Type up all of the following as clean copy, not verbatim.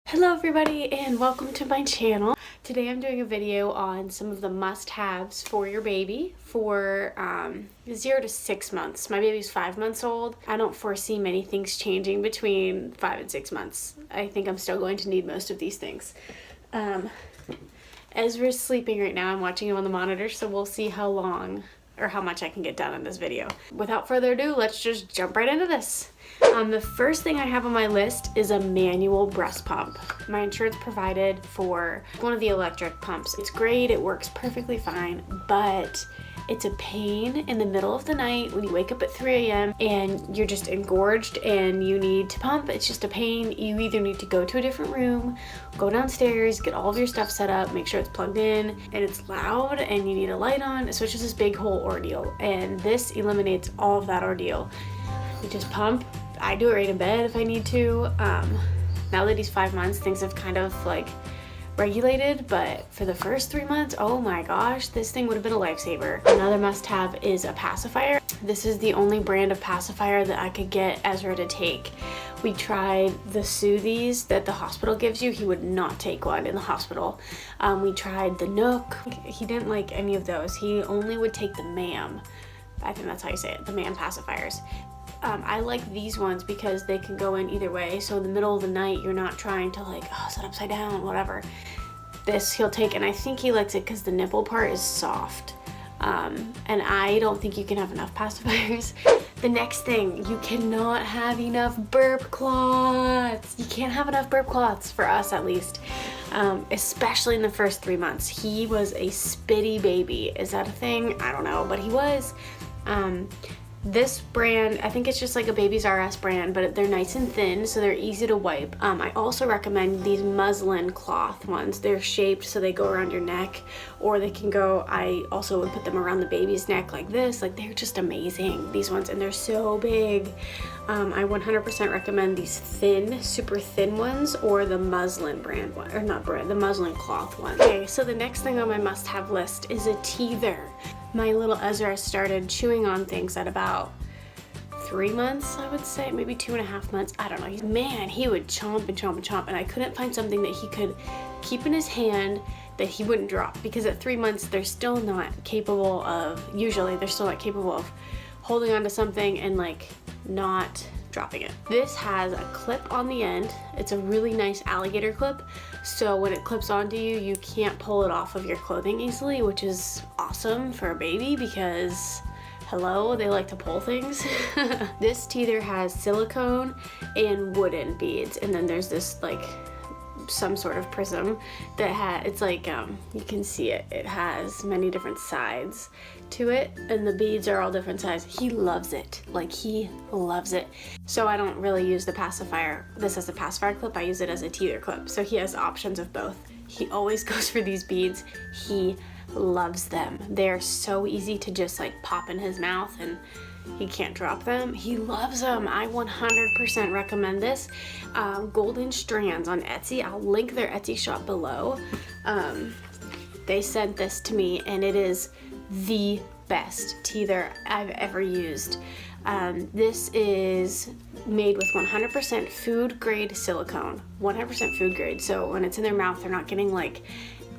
Hello everybody and welcome to my channel. Today I'm doing a video on some of the must-haves for your baby for 0 to 6 months. My baby's 5 months old. I don't foresee many things changing between 5 and 6 months. I think I'm still going to need most of these things. Ezra's sleeping right now. I'm watching him on the monitor, so we'll see how long or how much I can get done in this video. Without further ado, let's just jump right into this. The first thing I have on my list is a manual breast pump. My insurance provided for one of the electric pumps. It's great, it works perfectly fine, but it's a pain in the middle of the night when you wake up at 3 a.m. and you're just engorged and you need to pump. It's just a pain. You either need to go to a different room, go downstairs, get all of your stuff set up, make sure it's plugged in, and it's loud and you need a light on. So it's just this big whole ordeal, and this eliminates all of that ordeal. You just pump. I do it right in bed if I need to. Now that he's 5 months, things have kind of like regulated, but for the first 3 months, oh my gosh, this thing would have been a lifesaver. Another must-have is a pacifier. This is the only brand of pacifier that I could get Ezra to take. We tried the Soothies that the hospital gives you. He would not take one in the hospital. We tried the Nook. He didn't like any of those. He only would take the MAM. I think that's how you say it, the MAM pacifiers. I like these ones because they can go in either way. So in the middle of the night, you're not trying to like, oh, set upside down, whatever. This he'll take, and I think he likes it because the nipple part is soft. And I don't think you can have enough pacifiers. The next thing, you cannot have enough burp cloths. You can't have enough burp cloths, for us at least. Especially in the first 3 months. He was a spitty baby. Is that a thing? I don't know, but he was. This brand, I think it's just like a Babies R Us brand, but they're nice and thin, so they're easy to wipe. I also recommend these muslin cloth ones. They're shaped so they go around your neck, or they can go, I also would put them around the baby's neck like this. Like, they're just amazing, these ones, and they're so big. I 100% recommend these thin, super thin ones, or the muslin brand one, or not brand, the muslin cloth one. Okay, so the next thing on my must-have list is a teether. My little Ezra started chewing on things at about 3 months, I would say, maybe 2.5 months. I don't know. Man, he would chomp and chomp and chomp, and I couldn't find something that he could keep in his hand that he wouldn't drop, because at 3 months they're still not capable of, usually they're still not capable of holding onto something and like not dropping it. This has a clip on the end. It's a really nice alligator clip, so when it clips onto you, you can't pull it off of your clothing easily, which is awesome for a baby because, hello, they like to pull things. This teether has silicone and wooden beads, and then there's this like some sort of prism that it's like, you can see it. It has many different sides to it, and the beads are all different sizes. He loves it. Like, he loves it. So I don't really use the pacifier. This is a pacifier clip. I use it as a teether clip. So he has options of both. He always goes for these beads. He loves them. They're so easy to just like pop in his mouth and he can't drop them. He loves them. I 100% recommend this. Golden Strands on Etsy. I'll link their Etsy shop below. They sent this to me, and it is the best teether I've ever used. This is made with 100% food grade silicone. 100% food grade. So when it's in their mouth, they're not getting like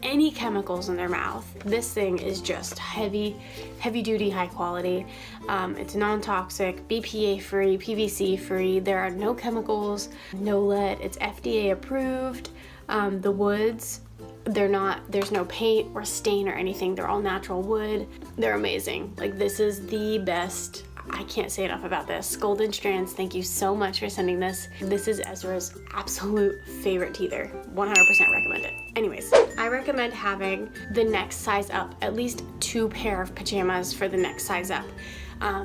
any chemicals in their mouth. This thing is just heavy duty, high quality. It's non-toxic, BPA free, PVC free. There are no chemicals, no lead. It's FDA approved. The woods, there's no paint or stain or anything. They're all natural wood. They're amazing. Like, this is the best. I can't say enough about this. Golden Strands, thank you so much for sending this. This is Ezra's absolute favorite teether. 100% recommend it. Anyways, I recommend having the next size up, at least 2 pair of pajamas for the next size up.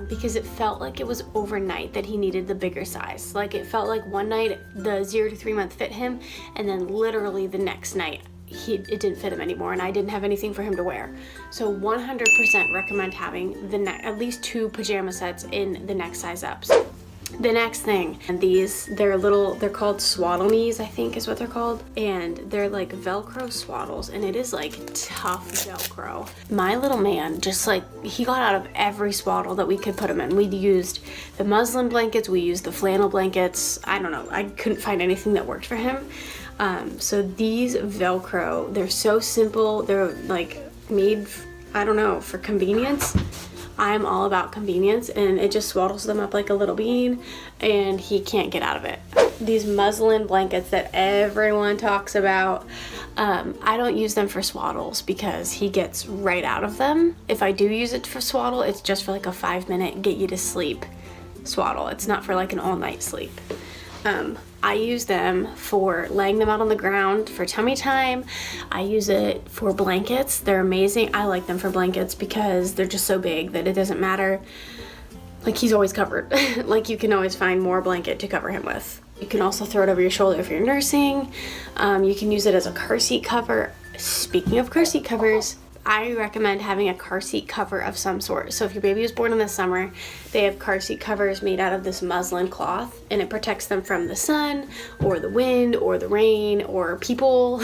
Because it felt like it was overnight that he needed the bigger size. Like, it felt like one night the 0 to 3 month fit him, and then literally the next night it didn't fit him anymore, and I didn't have anything for him to wear. So 100% recommend having at least 2 pajama sets in the next size ups. The next thing, and they're called swaddle knees, I think is what they're called, and they're like Velcro swaddles, and it is like tough Velcro. My little man, just like, he got out of every swaddle that we could put him in. We used the muslin blankets, we used the flannel blankets, I don't know, I couldn't find anything that worked for him. So these Velcro, they're so simple. They're like made, I don't know, for convenience. I'm all about convenience, and it just swaddles them up like a little bean and he can't get out of it. These muslin blankets that everyone talks about, I don't use them for swaddles because he gets right out of them. If I do use it for swaddle, it's just for like a 5-minute get you to sleep swaddle. It's not for like an all night sleep. I use them for laying them out on the ground for tummy time. I use it for blankets. They're amazing. I like them for blankets because they're just so big that it doesn't matter. Like, he's always covered. Like, you can always find more blanket to cover him with. You can also throw it over your shoulder if you're nursing. You can use it as a car seat cover. Speaking of car seat covers, I recommend having a car seat cover of some sort. So if your baby was born in the summer, they have car seat covers made out of this muslin cloth, and it protects them from the sun or the wind or the rain or people.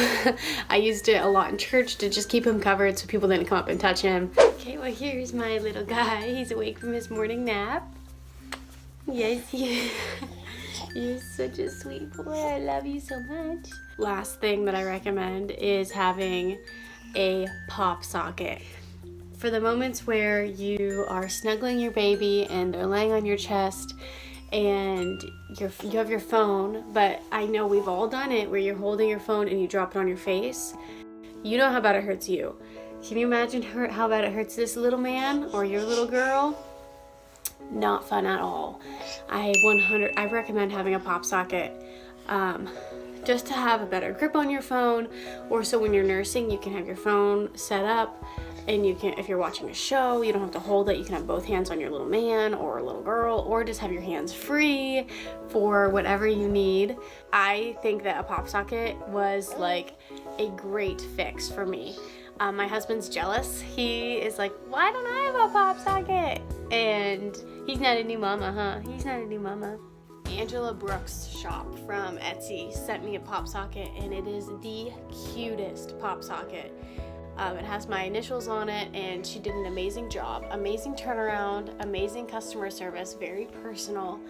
I used it a lot in church to just keep him covered so people didn't come up and touch him. Okay, well, here's my little guy. He's awake from his morning nap. Yes, you're such a sweet boy. I love you so much. Last thing that I recommend is having a pop socket. For the moments where you are snuggling your baby and they're laying on your chest and you have your phone, but I know we've all done it where you're holding your phone and you drop it on your face. You know how bad it hurts you. Can you imagine how bad it hurts this little man or your little girl? Not fun at all. I recommend having a pop socket. Just to have a better grip on your phone, or so when you're nursing you can have your phone set up and you can, if you're watching a show, you don't have to hold it. You can have both hands on your little man or little girl, or just have your hands free for whatever you need. I think that a pop socket was like a great fix for me. My husband's jealous. He is like, why don't I have a pop socket? And he's not a new mama, huh? He's not a new mama. Angela Brooks' shop from Etsy sent me a pop socket, and it is the cutest pop socket. It has my initials on it, and she did an amazing job. Amazing turnaround, amazing customer service, very personal.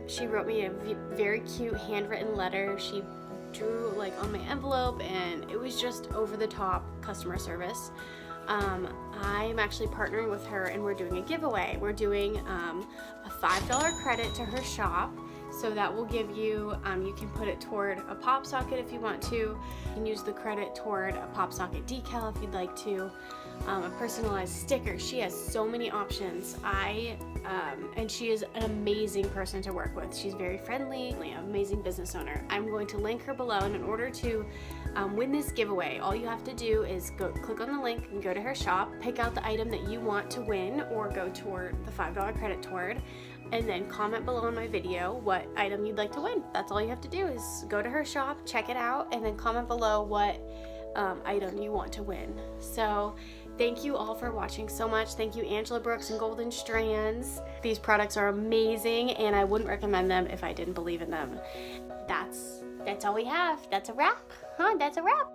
She wrote me a very cute handwritten letter. She drew like on my envelope, and it was just over the top customer service. I'm actually partnering with her, and we're doing a giveaway. We're doing a $5 credit to her shop, so that will give you, you can put it toward a pop socket if you want to. You can use the credit toward a pop socket decal if you'd like to, a personalized sticker. She has so many options. And she is an amazing person to work with. She's very friendly, amazing business owner. I'm going to link her below, and in order to win this giveaway, all you have to do is click on the link and go to her shop, pick out the item that you want to win or go toward the $5 credit toward, and then comment below on my video what item you'd like to win. That's all you have to do, is go to her shop, check it out, and then comment below what item you want to win. So thank you all for watching so much. Thank you, Angela Brooks and Golden Strands. These products are amazing, and I wouldn't recommend them if I didn't believe in them. That's all we have. That's a wrap. That's a wrap.